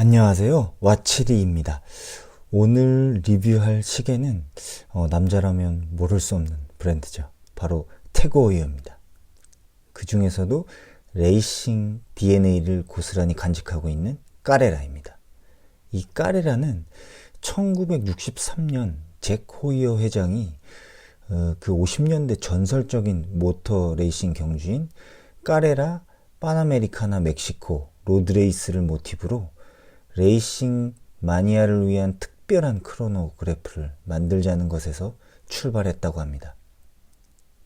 안녕하세요. 와치리입니다. 오늘 리뷰할 시계는 남자라면 모를 수 없는 브랜드죠. 바로 태그호이어입니다. 그 중에서도 레이싱 DNA를 고스란히 간직하고 있는 까레라입니다. 이 까레라는 1963년 잭 호이어 회장이 그 50년대 전설적인 모터 레이싱 경주인 까레라 파나메리카나 멕시코 로드레이스를 모티브로 레이싱 마니아를 위한 특별한 크로노그래프를 만들자는 것에서 출발했다고 합니다.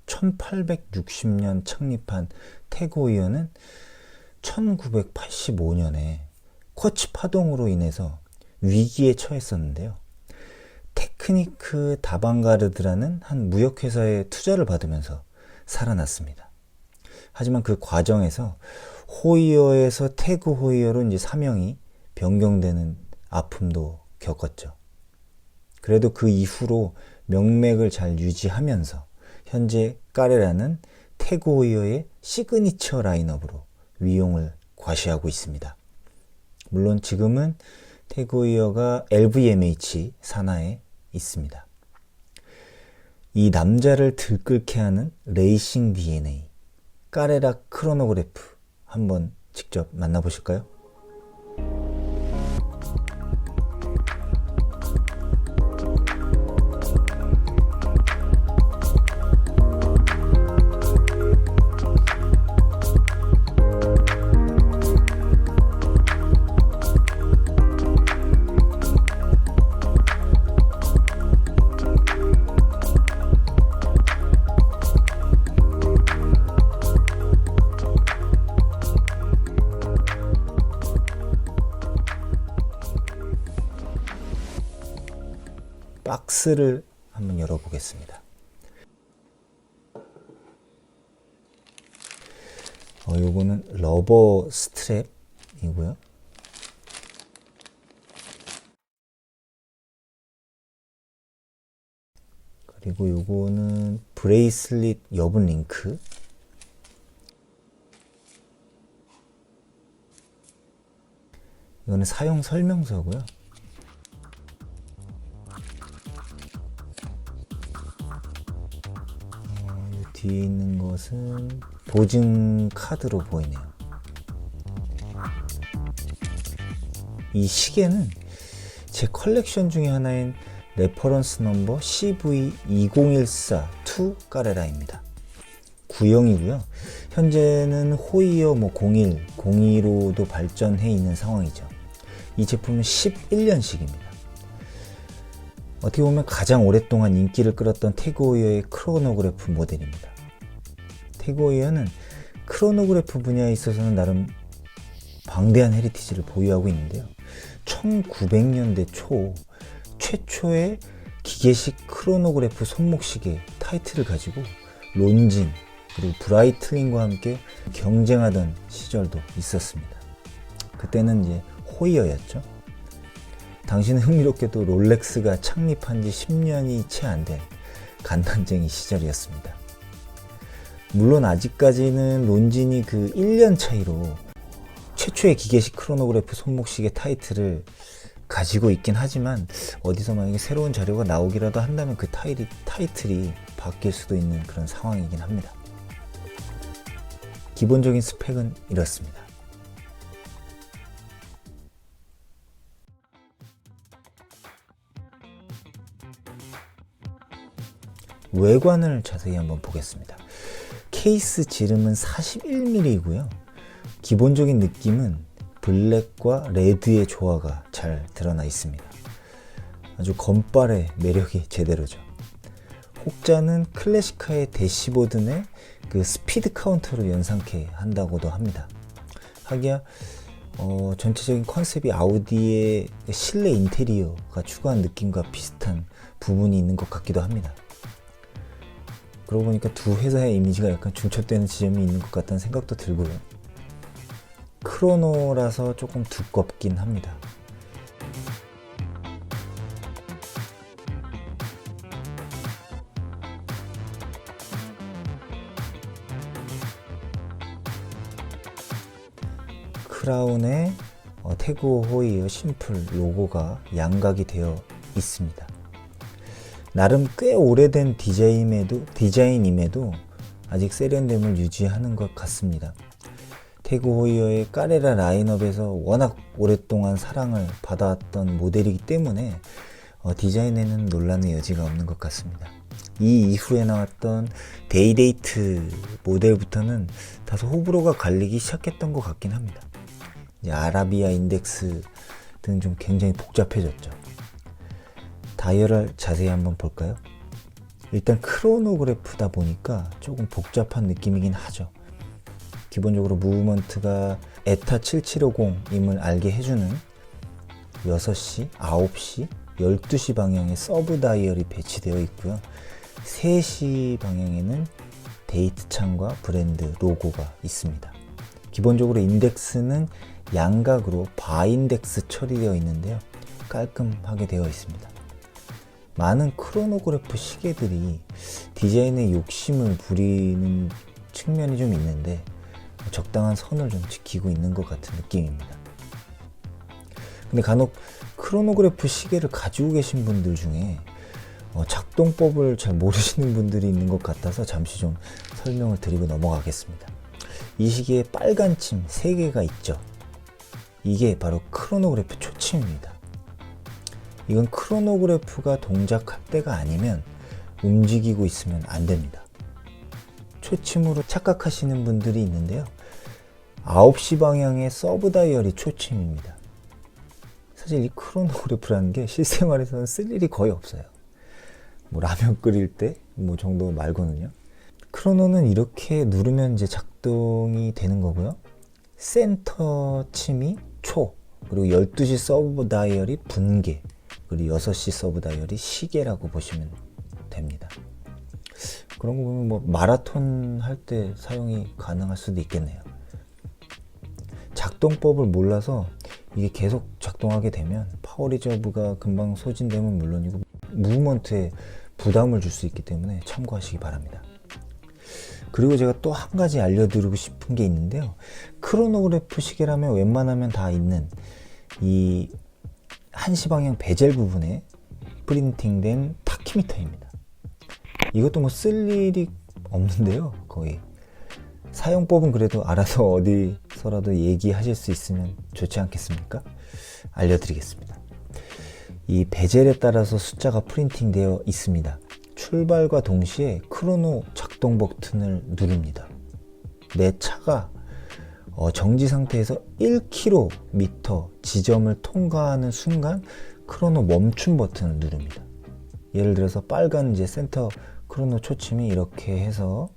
1860년 창립한 태그호이어는 1985년에 쿼츠 파동으로 인해서 위기에 처했었는데요. 테크니크 다방가르드라는 한 무역회사에 투자를 받으면서 살아났습니다. 하지만 그 과정에서 호이어에서 태그호이어로 이제 사명이 변경되는 아픔도 겪었죠. 그래도 그 이후로 명맥을 잘 유지하면서 현재 까레라는 태그호이어의 시그니처 라인업으로 위용을 과시하고 있습니다. 물론 지금은 태그호이어가 LVMH 산하에 있습니다. 이 남자를 들끓게 하는 레이싱 DNA, 까레라 크로노그래프 한번 직접 만나보실까요? 박스를 한번 열어보겠습니다. 요거는 러버 스트랩이고요. 그리고 요거는 브레이슬릿 여분 링크. 이거는 사용 설명서고요. 뒤에 있는 것은 보증 카드로 보이네요. 이 시계는 제 컬렉션 중에 하나인 레퍼런스 넘버 CV20142 까레라입니다. 구형이고요. 현재는 호이어 01, 02로도 발전해 있는 상황이죠. 이 제품은 11년식입니다. 어떻게 보면 가장 오랫동안 인기를 끌었던 태그호이어의 크로노그래프 모델입니다. 태그호이어는 크로노그래프 분야에 있어서는 나름 방대한 헤리티지를 보유하고 있는데요. 1900년대 초 최초의 기계식 크로노그래프 손목시계 타이틀을 가지고 론진 그리고 브라이틀링과 함께 경쟁하던 시절도 있었습니다. 그때는 이제 호이어였죠. 당시는 흥미롭게도 롤렉스가 창립한 지 10년이 채 안 된 간난쟁이 시절이었습니다. 물론 아직까지는 론진이 그 1년 차이로 최초의 기계식 크로노그래프 손목시계 타이틀을 가지고 있긴 하지만 어디서 만약에 새로운 자료가 나오기라도 한다면 그 타이틀이 바뀔 수도 있는 그런 상황이긴 합니다. 기본적인 스펙은 이렇습니다. 외관을 자세히 한번 보겠습니다. 케이스 지름은 41mm이고요. 기본적인 느낌은 블랙과 레드의 조화가 잘 드러나 있습니다. 아주 건빨의 매력이 제대로죠. 혹자는 클래식카의 대시보드 내 그 스피드 카운터를 연상케 한다고도 합니다. 하기야 전체적인 컨셉이 아우디의 실내 인테리어가 추구한 느낌과 비슷한 부분이 있는 것 같기도 합니다. 그러고 보니까 두 회사의 이미지가 약간 중첩되는 지점이 있는 것 같다는 생각도 들고요. 크로노라서 조금 두껍긴 합니다. 크라운에 태그 호이어 심플 로고가 양각이 되어 있습니다. 나름 꽤 오래된 디자인임에도 아직 세련됨을 유지하는 것 같습니다. 태그 호이어의 까레라 라인업에서 워낙 오랫동안 사랑을 받아왔던 모델이기 때문에 디자인에는 논란의 여지가 없는 것 같습니다. 이 이후에 나왔던 데이데이트 모델부터는 다소 호불호가 갈리기 시작했던 것 같긴 합니다. 이제 아라비아 인덱스 등 좀 굉장히 복잡해졌죠. 다이얼을 자세히 한번 볼까요? 일단 크로노그래프다 보니까 조금 복잡한 느낌이긴 하죠. 기본적으로 무브먼트가 에타 7750임을 알게 해주는 6시, 9시, 12시 방향의 서브 다이얼이 배치되어 있고요. 3시 방향에는 데이트 창과 브랜드 로고가 있습니다. 기본적으로 인덱스는 양각으로 바인덱스 처리되어 있는데요. 깔끔하게 되어 있습니다. 많은 크로노그래프 시계들이 디자인에 욕심을 부리는 측면이 좀 있는데 적당한 선을 좀 지키고 있는 것 같은 느낌입니다. 근데 간혹 크로노그래프 시계를 가지고 계신 분들 중에 작동법을 잘 모르시는 분들이 있는 것 같아서 잠시 좀 설명을 드리고 넘어가겠습니다. 이 시계에 빨간 침 3개가 있죠. 이게 바로 크로노그래프 초침입니다. 이건 크로노그래프가 동작할 때가 아니면 움직이고 있으면 안 됩니다. 초침으로 착각하시는 분들이 있는데요. 9시 방향의 서브 다이얼이 초침입니다. 사실 이 크로노그래프라는 게 실생활에서는 쓸 일이 거의 없어요. 뭐 라면 끓일 때 뭐 정도 말고는요. 크로노는 이렇게 누르면 이제 작동이 되는 거고요. 센터 침이 초, 그리고 12시 서브 다이얼이 분계, 그리고 6시 서브 다이얼이 시계라고 보시면 됩니다. 그런 거 보면 뭐 마라톤 할 때 사용이 가능할 수도 있겠네요. 작동법을 몰라서 이게 계속 작동하게 되면 파워 리저브가 금방 소진되면 물론이고 무브먼트에 부담을 줄 수 있기 때문에 참고하시기 바랍니다. 그리고 제가 또 한 가지 알려드리고 싶은 게 있는데요. 크로노그래프 시계라면 웬만하면 다 있는 이 1시 방향 베젤 부분에 프린팅된 타키미터입니다. 이것도 뭐 쓸 일이 없는데요. 거의 사용법은 그래도 알아서 어디서라도 얘기하실 수 있으면 좋지 않겠습니까? 알려드리겠습니다. 이 베젤에 따라서 숫자가 프린팅되어 있습니다. 출발과 동시에 크로노 작동 버튼을 누릅니다. 내 차가 정지 상태에서 1km 지점을 통과하는 순간 크로노 멈춤 버튼을 누릅니다. 예를 들어서 빨간 이제 센터 크로노 초침이 이렇게 해서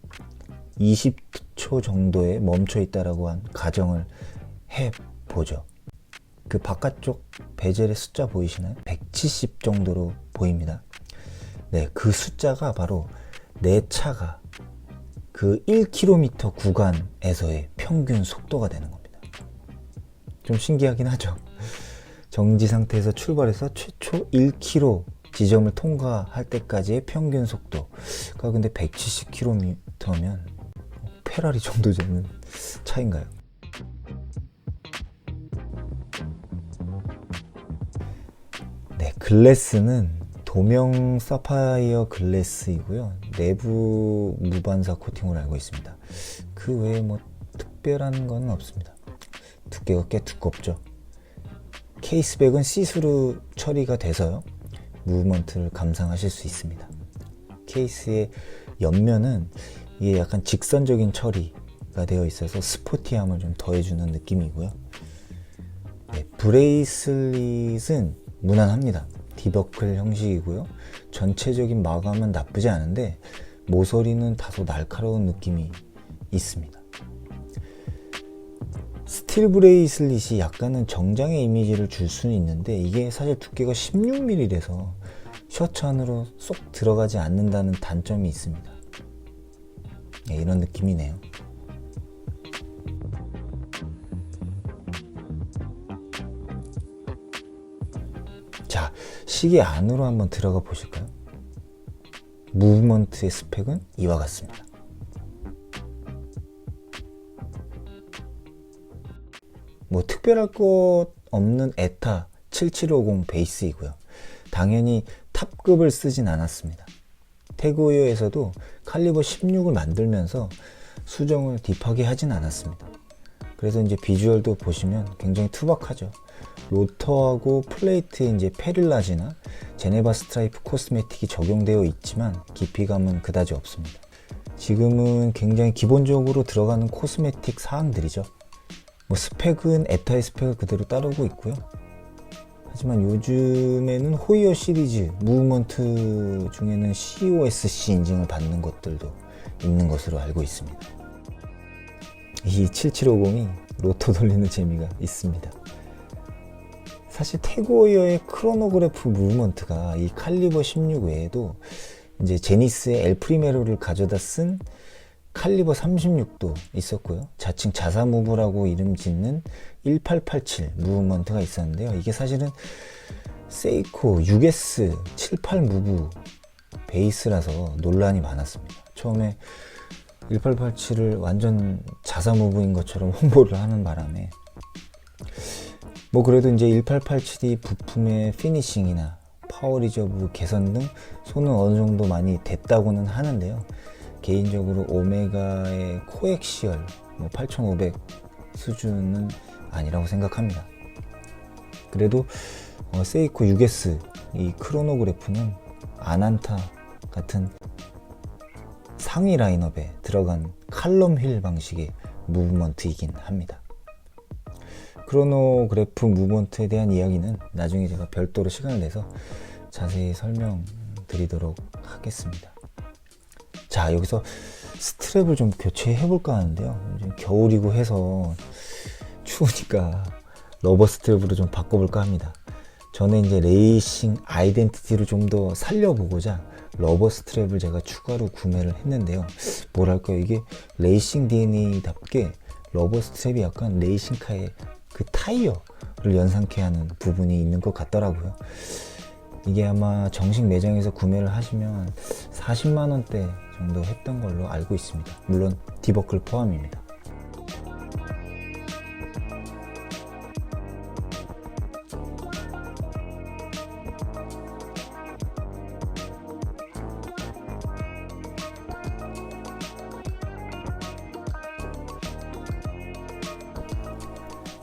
20초 정도에 멈춰 있다라고 한 가정을 해 보죠. 그 바깥쪽 베젤의 숫자 보이시나요? 170 정도로 보입니다. 네, 그 숫자가 바로 내 차가 그 1km 구간에서의 평균 속도가 되는 겁니다. 좀 신기하긴 하죠. 정지 상태에서 출발해서 최초 1km 지점을 통과할 때까지의 평균 속도가 근데 170km면 페라리 정도 되는 차인가요? 네, 글래스는 도명 사파이어 글래스이고요. 내부 무반사 코팅으로 알고 있습니다. 그 외에 뭐 특별한 건 없습니다. 두께가 꽤 두껍죠. 케이스백은 시스루 처리가 돼서요. 무브먼트를 감상하실 수 있습니다. 케이스의 옆면은 이게 약간 직선적인 처리가 되어 있어서 스포티함을 좀 더해주는 느낌이고요. 네, 브레이슬릿은 무난합니다. 디버클 형식이고요. 전체적인 마감은 나쁘지 않은데 모서리는 다소 날카로운 느낌이 있습니다. 스틸 브레이슬릿이 약간은 정장의 이미지를 줄 수는 있는데 이게 사실 두께가 16mm라서 셔츠 안으로 쏙 들어가지 않는다는 단점이 있습니다. 네, 이런 느낌이네요. 자, 시계 안으로 한번 들어가 보실까요? 무브먼트의 스펙은 이와 같습니다. 뭐 특별할 것 없는 에타 7750 베이스이고요. 당연히 탑급을 쓰진 않았습니다. 태그오이어에서도 칼리버 16을 만들면서 수정을 딥하게 하진 않았습니다. 그래서 이제 비주얼도 보시면 굉장히 투박하죠. 로터하고 플레이트에 이제 페릴라지나 제네바 스트라이프 코스메틱이 적용되어 있지만 깊이감은 그다지 없습니다. 지금은 굉장히 기본적으로 들어가는 코스메틱 사항들이죠. 뭐 스펙은 에타의 스펙을 그대로 따르고 있고요. 하지만 요즘에는 호이어 시리즈 무브먼트 중에는 COSC 인증을 받는 것들도 있는 것으로 알고 있습니다. 이 7750이 로터 돌리는 재미가 있습니다. 사실 태그오이어의 크로노그래프 무브먼트가 이 칼리버 16 외에도 이제 제니스의 엘프리메로를 가져다 쓴 칼리버 36도 있었고요. 자칭 자사무브라고 이름 짓는 1887 무브먼트가 있었는데요. 이게 사실은 세이코 6S 78 무브 베이스라서 논란이 많았습니다. 처음에 1887을 완전 자사무브인 것처럼 홍보를 하는 바람에 뭐 그래도 이제 1887이 부품의 피니싱이나 파워 리저브 개선 등 손은 어느 정도 많이 됐다고는 하는데요. 개인적으로 오메가의 코엑시얼 8500 수준은 아니라고 생각합니다. 그래도 세이코 6S 이 크로노그래프는 아난타 같은 상위 라인업에 들어간 칼럼 휠 방식의 무브먼트이긴 합니다. 크로노그래프 무브먼트에 대한 이야기는 나중에 제가 별도로 시간을 내서 자세히 설명드리도록 하겠습니다. 자, 여기서 스트랩을 좀 교체해 볼까 하는데요. 요즘 겨울이고 해서 추우니까 러버 스트랩으로 좀 바꿔볼까 합니다. 전에 이제 레이싱 아이덴티티를 좀 더 살려보고자 러버 스트랩을 제가 추가로 구매를 했는데요. 뭐랄까요, 이게 레이싱 DNA답게 러버 스트랩이 약간 레이싱카의 그 타이어를 연상케 하는 부분이 있는 것 같더라고요. 이게 아마 정식 매장에서 구매를 하시면 40만원대 정도 했던 걸로 알고 있습니다. 물론 디버클 포함입니다.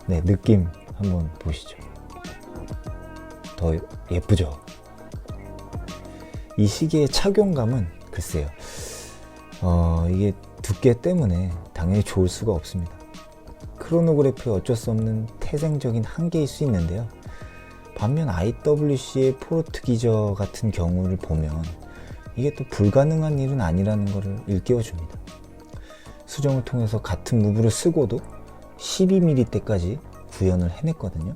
네, 느낌 한번 보시죠. 더 예쁘죠? 이 시계의 착용감은 글쎄요, 이게 두께 때문에 당연히 좋을 수가 없습니다. 크로노그래프의 어쩔 수 없는 태생적인 한계일 수 있는데요. 반면 IWC의 포르투기저 같은 경우를 보면 이게 또 불가능한 일은 아니라는 것을 일깨워줍니다. 수정을 통해서 같은 무브를 쓰고도 12mm대까지 구현을 해냈거든요.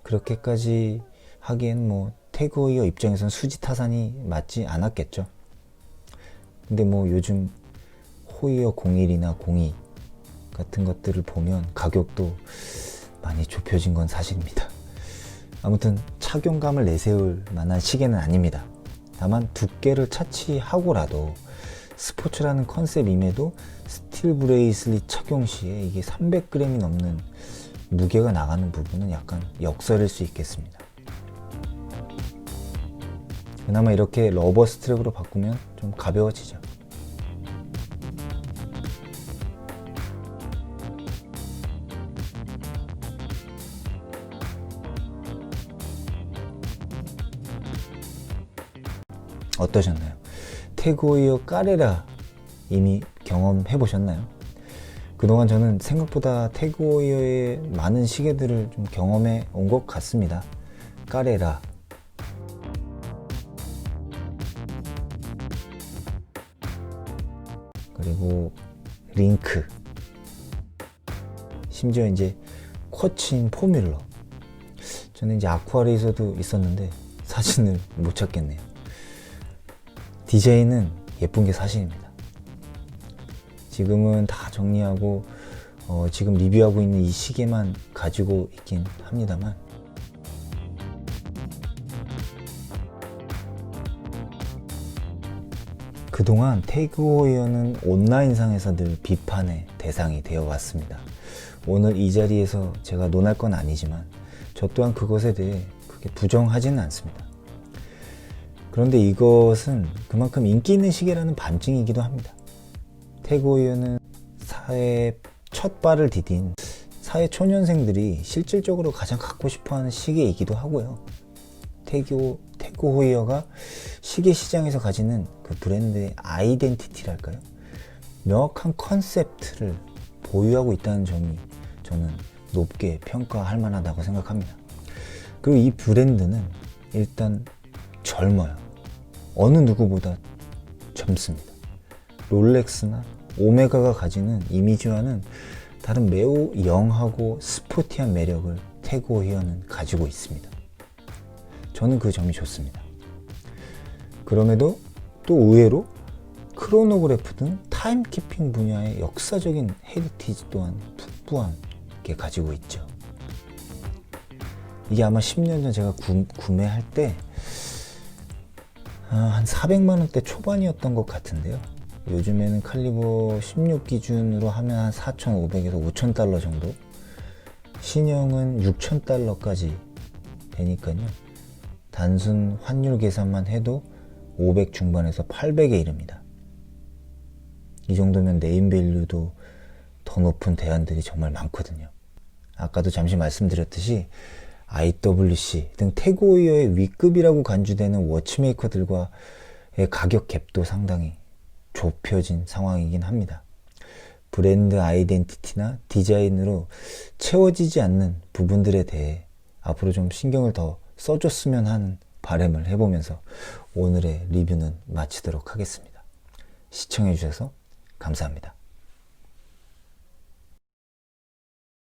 그렇게까지 하기엔 뭐 태그오이어 입장에선 수지 타산이 맞지 않았겠죠. 근데 뭐 요즘 호이어 01이나 02 같은 것들을 보면 가격도 많이 좁혀진 건 사실입니다. 아무튼 착용감을 내세울 만한 시계는 아닙니다. 다만 두께를 차치하고라도 스포츠라는 컨셉임에도 스틸 브레이슬릿 착용 시에 이게 300g이 넘는 무게가 나가는 부분은 약간 역설일 수 있겠습니다. 그나마 이렇게 러버 스트랩으로 바꾸면 좀 가벼워지죠. 어떠셨나요? 태그오이어 까레라 이미 경험해 보셨나요? 그동안 저는 생각보다 태그오이어의 많은 시계들을 좀 경험해 온 것 같습니다. 까레라, 그리고 링크, 심지어 이제 쿼츠인 포뮬러. 저는 이제 아쿠아레이서도 있었는데 사진을 못 찾겠네요. 디자인은 예쁜 게 사실입니다. 지금은 다 정리하고 지금 리뷰하고 있는 이 시계만 가지고 있긴 합니다만, 그동안 태그오이어는 온라인상에서 늘 비판의 대상이 되어 왔습니다. 오늘 이 자리에서 제가 논할 건 아니지만 저 또한 그것에 대해 그렇게 부정하지는 않습니다. 그런데 이것은 그만큼 인기 있는 시계라는 반증이기도 합니다. 태그호이어는 사회에 첫 발을 디딘 사회 초년생들이 실질적으로 가장 갖고 싶어하는 시계이기도 하고요. 태그호이어가 시계 시장에서 가지는 그 브랜드의 아이덴티티랄까요? 명확한 컨셉트를 보유하고 있다는 점이 저는 높게 평가할 만하다고 생각합니다. 그리고 이 브랜드는 일단 젊어요. 어느 누구보다 젊습니다. 롤렉스나 오메가가 가지는 이미지와는 다른 매우 영하고 스포티한 매력을 태그호이어는 가지고 있습니다. 저는 그 점이 좋습니다. 그럼에도 또 의외로 크로노그래프 등 타임키핑 분야의 역사적인 헤리티지 또한 풍부하게 가지고 있죠. 이게 아마 10년 전 제가 구매할 때 한 400만원대 초반이었던 것 같은데요. 요즘에는 칼리버 16 기준으로 하면 한 4,500에서 5,000달러 정도, 신형은 6,000달러까지 되니까요. 단순 환율 계산만 해도 500 중반에서 800에 이릅니다. 이 정도면 네임밸류도 더 높은 대안들이 정말 많거든요. 아까도 잠시 말씀드렸듯이 IWC 등 태그호이어의 위급이라고 간주되는 워치메이커들과의 가격 갭도 상당히 좁혀진 상황이긴 합니다. 브랜드 아이덴티티나 디자인으로 채워지지 않는 부분들에 대해 앞으로 좀 신경을 더 써줬으면 하는 바람을 해보면서 오늘의 리뷰는 마치도록 하겠습니다. 시청해주셔서 감사합니다.